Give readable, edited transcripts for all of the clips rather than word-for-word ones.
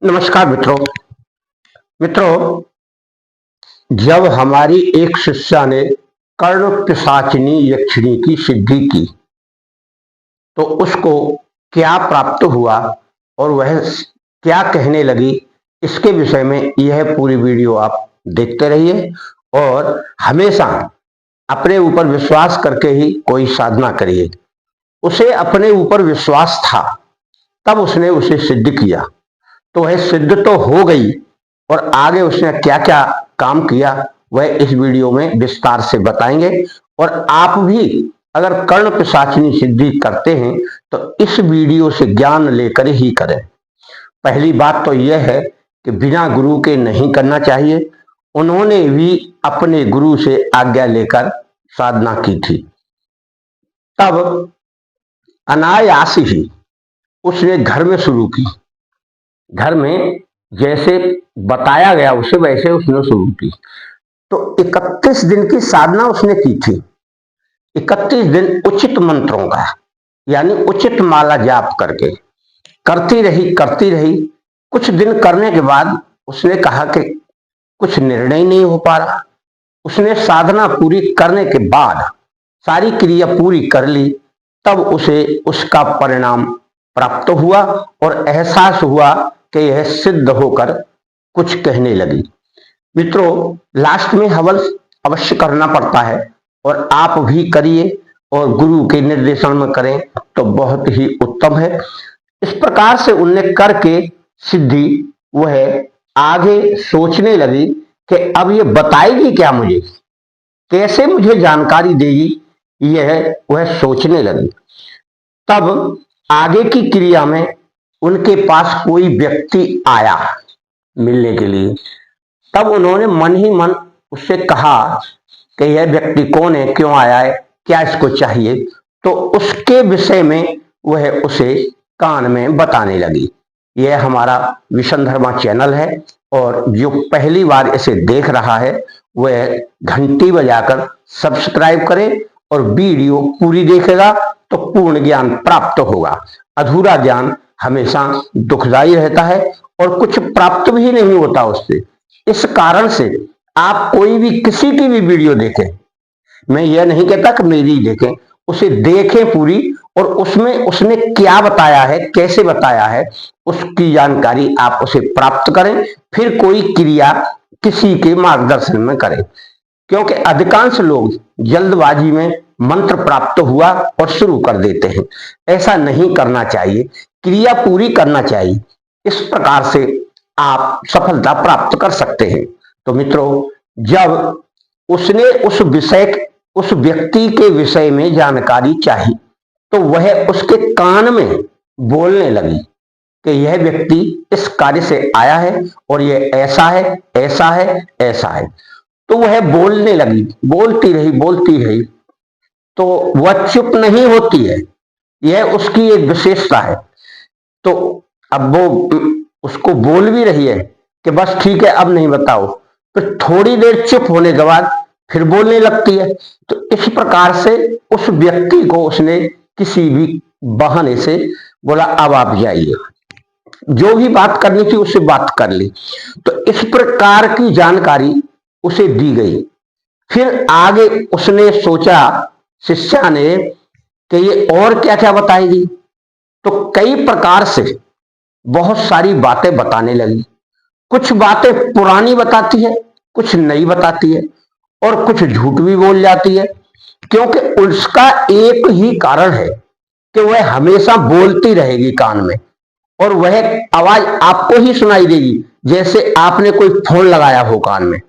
नमस्कार मित्रों। जब हमारी एक शिष्या ने कर्ण पिशाचिनी यक्षिणी की सिद्धि की तो उसको क्या प्राप्त हुआ और वह क्या कहने लगी, इसके विषय में यह पूरी वीडियो आप देखते रहिए और हमेशा अपने ऊपर विश्वास करके ही कोई साधना करिए। उसे अपने ऊपर विश्वास था तब उसने उसे सिद्ध किया, तो वह सिद्ध तो हो गई और आगे उसने क्या क्या काम किया वह इस वीडियो में विस्तार से बताएंगे। और आप भी अगर कर्ण पिशाचिनी सिद्धि करते हैं तो इस वीडियो से ज्ञान लेकर ही करें। पहली बात तो यह है कि बिना गुरु के नहीं करना चाहिए। उन्होंने भी अपने गुरु से आज्ञा लेकर साधना की थी, तब अनायास ही उसने घर में शुरू की। घर में जैसे बताया गया उसे वैसे उसने शुरू की। तो 31 दिन की साधना उसने की थी। 31 दिन उचित मंत्रों का यानी उचित माला जाप करके करती रही। कुछ दिन करने के बाद उसने कहा कि कुछ निर्णय नहीं हो पा रहा। उसने साधना पूरी करने के बाद सारी क्रिया पूरी कर ली, तब उसे उसका परिणाम प्राप्त हुआ और एहसास हुआ कि यह सिद्ध होकर कुछ कहने लगी। मित्रों, लास्ट में हवन अवश्य करना पड़ता है और आप भी करिए और गुरु के निर्देशन में करें तो बहुत ही उत्तम है। इस प्रकार से उनने करके सिद्धि वह आगे सोचने लगी कि अब ये बताएगी क्या, मुझे कैसे मुझे जानकारी देगी, यह वह सोचने लगी। तब आगे की क्रिया में उनके पास कोई व्यक्ति आया मिलने के लिए। तब उन्होंने मन ही मन उससे कहा कि यह व्यक्ति कौन है, क्यों आया है, क्या इसको चाहिए। तो उसके विषय में वह उसे कान में बताने लगी। यह हमारा विशंधर्मा चैनल है और जो पहली बार इसे देख रहा है वह घंटी बजाकर सब्सक्राइब करे और वीडियो पूरी देखेगा तो पूर्ण ज्ञान प्राप्त होगा। अधूरा ज्ञान हमेशा दुखदायी रहता है और कुछ प्राप्त भी नहीं होता उससे। इस कारण से आप कोई भी किसी की भी वीडियो देखें, मैं यह नहीं कहता कि मेरी देखें, उसे देखें पूरी और उसमें उसने क्या बताया है, कैसे बताया है, उसकी जानकारी आप उसे प्राप्त करें, फिर कोई क्रिया किसी के मार्गदर्शन में करें। क्योंकि अधिकांश लोग जल्दबाजी में मंत्र प्राप्त हुआ और शुरू कर देते हैं। ऐसा नहीं करना चाहिए, क्रिया पूरी करना चाहिए। इस प्रकार से आप सफलता प्राप्त कर सकते हैं। तो मित्रों, जब उसने उस व्यक्ति के विषय में जानकारी चाहिए तो वह उसके कान में बोलने लगी कि यह व्यक्ति इस कार्य से आया है और यह ऐसा है, ऐसा है, ऐसा है। तो वह बोलने लगी, बोलती रही। तो वह चुप नहीं होती है, यह उसकी एक विशेषता है। तो अब वो उसको बोल भी रही है कि बस ठीक है, अब नहीं बताओ। फिर थोड़ी देर चुप होने के बाद फिर बोलने लगती है। तो इस प्रकार से उस व्यक्ति को उसने किसी भी बहाने से बोला अब आप जाइए, जो भी बात करनी थी उससे बात कर ली। तो इस प्रकार की जानकारी उसे दी गई। फिर आगे उसने सोचा शिष्या ने कि ये और क्या क्या बताएगी। तो कई प्रकार से बहुत सारी बातें बताने लगी। कुछ बातें पुरानी बताती है, कुछ नई बताती है और कुछ झूठ भी बोल जाती है। क्योंकि उसका एक ही कारण है कि वह हमेशा बोलती रहेगी कान में और वह आवाज आपको ही सुनाई देगी जैसे आपने कोई फोन लगाया हो कान में।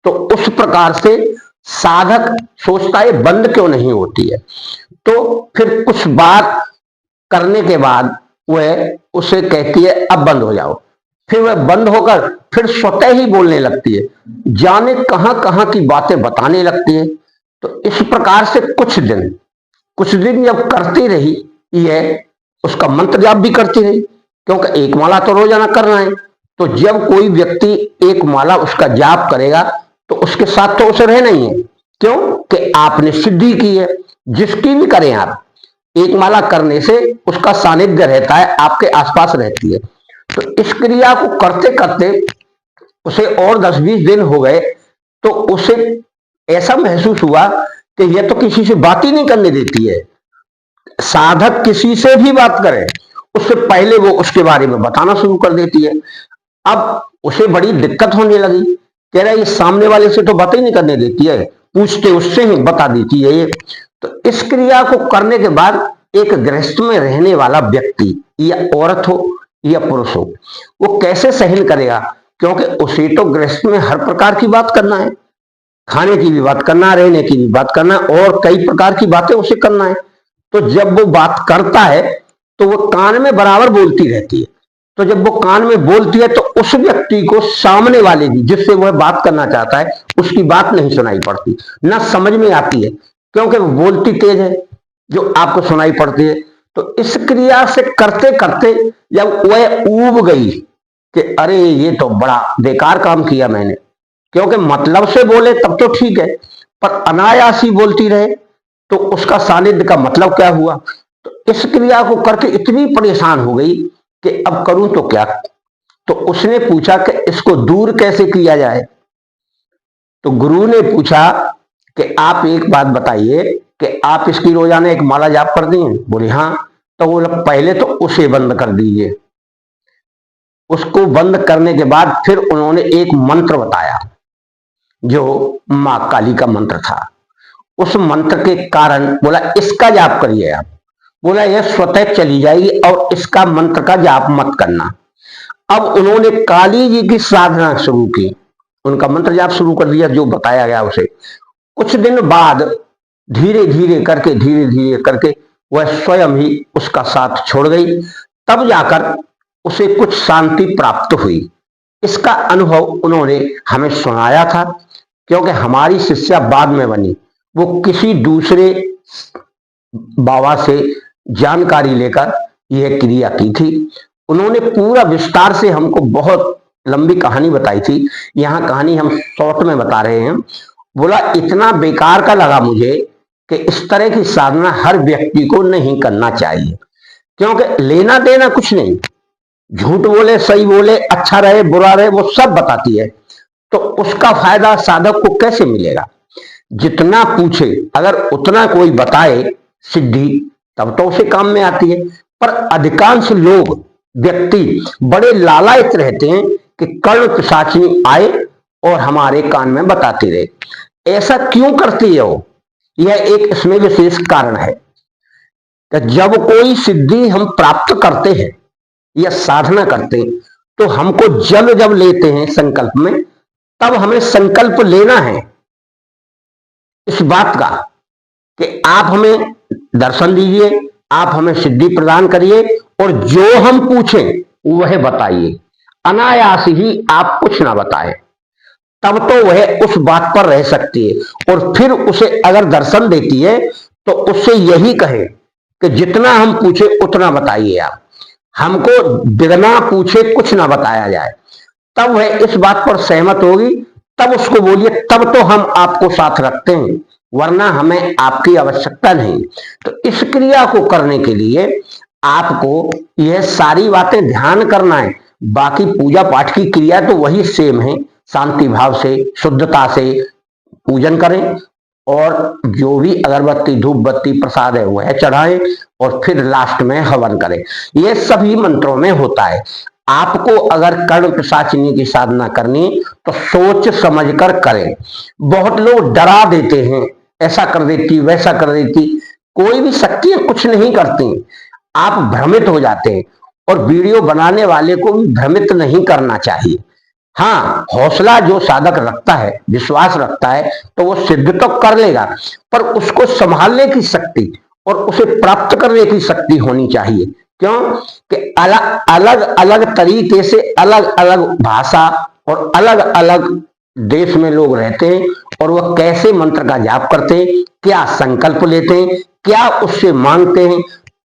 तो उस प्रकार से साधक सोचता है बंद क्यों नहीं होती है। तो फिर कुछ बात करने के बाद वह उसे कहती है अब बंद हो जाओ। फिर वह बंद होकर फिर स्वतः ही बोलने लगती है, जाने कहां कहां की बातें बताने लगती है। तो इस प्रकार से कुछ दिन जब करती रही, यह उसका मंत्र जाप भी करती रही, क्योंकि एक माला तो रोजाना करना है। तो जब कोई व्यक्ति एक माला उसका जाप करेगा तो उसके साथ तो उसे रहना ही है, क्योंकि आपने सिद्धि की है। जिसकी भी करें आप, एक माला करने से उसका सानिध्य रहता है, आपके आसपास रहती है। तो इस क्रिया को करते करते उसे और 10-20 दिन हो गए, तो उसे ऐसा महसूस हुआ कि यह तो किसी से बात ही नहीं करने देती है। साधक किसी से भी बात करे उससे पहले वो उसके बारे में बताना शुरू कर देती है। अब उसे बड़ी दिक्कत होने लगी, कह रहा है ये सामने वाले से तो बात ही नहीं करने देती है, पूछते उससे ही बता देती है ये। तो इस क्रिया को करने के बाद एक गृहस्थ में रहने वाला व्यक्ति, या औरत हो या पुरुष हो, वो कैसे सहन करेगा? क्योंकि उसे तो गृहस्थ में हर प्रकार की बात करना है, खाने की भी बात करना, रहने की भी बात करना, और कई प्रकार की बातें उसे करना है। तो जब वो बात करता है तो वो कान में बराबर बोलती रहती है। तो जब वो कान में बोलती है तो उस व्यक्ति को सामने वाले की, जिससे वह बात करना चाहता है, उसकी बात नहीं सुनाई पड़ती, ना समझ में आती है, क्योंकि वो बोलती तेज है जो आपको सुनाई पड़ती है। तो इस क्रिया से करते करते जब वह ऊब गई कि अरे ये तो बड़ा बेकार काम किया मैंने, क्योंकि मतलब से बोले तब तो ठीक है, पर अनायास ही बोलती रहे तो उसका सानिध्य का मतलब क्या हुआ? तो इस क्रिया को करके इतनी परेशान हो गई कि अब करूं तो क्या। तो उसने पूछा कि इसको दूर कैसे किया जाए। तो गुरु ने पूछा कि आप एक बात बताइए कि आप इसकी रोजाना एक माला जाप करती हैं? बोले हाँ। तो बोला पहले तो उसे बंद कर दीजिए। उसको बंद करने के बाद फिर उन्होंने एक मंत्र बताया जो मां काली का मंत्र था। उस मंत्र के कारण बोला इसका जाप करिए आप। बोला यह स्वतः चली जाएगी और इसका मंत्र का जाप मत करना। अब उन्होंने काली जी की साधना शुरू की, उनका मंत्र जाप शुरू कर दिया जो बताया गया उसे। कुछ दिन बाद धीरे धीरे करके वह स्वयं ही उसका साथ छोड़ गई। तब जाकर उसे कुछ शांति प्राप्त हुई। इसका अनुभव उन्होंने हमें सुनाया था, क्योंकि हमारी शिष्या बाद में बनी, वो किसी दूसरे बाबा से जानकारी लेकर यह क्रिया की थी। उन्होंने पूरा विस्तार से हमको बहुत लंबी कहानी बताई थी, यहाँ कहानी हम शॉर्ट में बता रहे हैं। बोला इतना बेकार का लगा मुझे कि इस तरह की साधना हर व्यक्ति को नहीं करना चाहिए, क्योंकि लेना देना कुछ नहीं, झूठ बोले सही बोले, अच्छा रहे बुरा रहे, वो सब बताती है। तो उसका फायदा साधक को कैसे मिलेगा? जितना पूछे अगर उतना कोई बताए सिद्धि, तब तो उसे काम में आती है। पर अधिकांश लोग व्यक्ति बड़े लालायित रहते हैं कि कर्ण पिशाचिनी आए और हमारे कान में बताते रहे। ऐसा क्यों करती है वो? यह एक इसमें विशेष कारण है कि जब कोई सिद्धि हम प्राप्त करते हैं या साधना करते हैं, तो हमको जब लेते हैं संकल्प में, तब हमें संकल्प लेना है इस बात का कि आप हमें दर्शन दीजिए, आप हमें सिद्धि प्रदान करिए, और जो हम पूछें वह बताइए। अनायास ही आप कुछ ना बताएं, तब तो वह उस बात पर रह सकती है। और फिर उसे अगर दर्शन देती है तो उससे यही कहे कि जितना हम पूछे उतना बताइए आप, हमको बिना पूछे कुछ ना बताया जाए। तब वह इस बात पर सहमत होगी, तब उसको बोलिए, तब तो हम आपको साथ रखते हैं, वरना हमें आपकी आवश्यकता नहीं। तो इस क्रिया को करने के लिए आपको यह सारी बातें ध्यान करना है। बाकी पूजा पाठ की क्रिया तो वही सेम है, शांति भाव से शुद्धता से पूजन करें, और जो भी अगरबत्ती धूप बत्ती प्रसाद है वह चढ़ाएं, और फिर लास्ट में हवन करें। यह सभी मंत्रों में होता है। आपको अगर कर्ण पिशाचिनी की साधना करनी तो सोच समझकर करें। बहुत लोग डरा देते हैं, ऐसा कर देती वैसा कर देती, कोई भी शक्तियां कुछ नहीं करती, आप भ्रमित हो जाते हैं। और वीडियो बनाने वाले को भी भ्रमित नहीं करना चाहिए। हाँ, हौसला जो साधक रखता है, विश्वास रखता है, तो वो सिद्ध तो कर लेगा, पर उसको संभालने की शक्ति और उसे प्राप्त करने की शक्ति होनी चाहिए। क्यों कि अलग अलग तरीके से अलग अलग भाषा और अलग अलग देश में लोग रहते हैं, और वह कैसे मंत्र का जाप करते हैं, क्या संकल्प लेते हैं, क्या उससे मांगते हैं,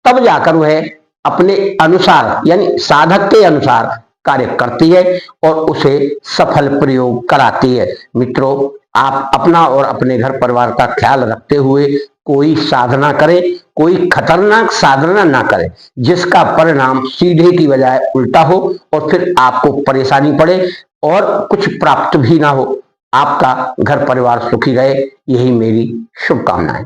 तब जाकर वह अपने अनुसार यानी साधक के अनुसार कार्य करती है और उसे सफल प्रयोग कराती है। मित्रों, आप अपना और अपने घर परिवार का ख्याल रखते हुए कोई साधना करे, कोई खतरनाक साधना ना करे जिसका परिणाम सीधे की बजाय उल्टा हो और फिर आपको परेशानी पड़े और कुछ प्राप्त भी ना हो। आपका घर परिवार सुखी रहे, यही मेरी शुभकामनाएं।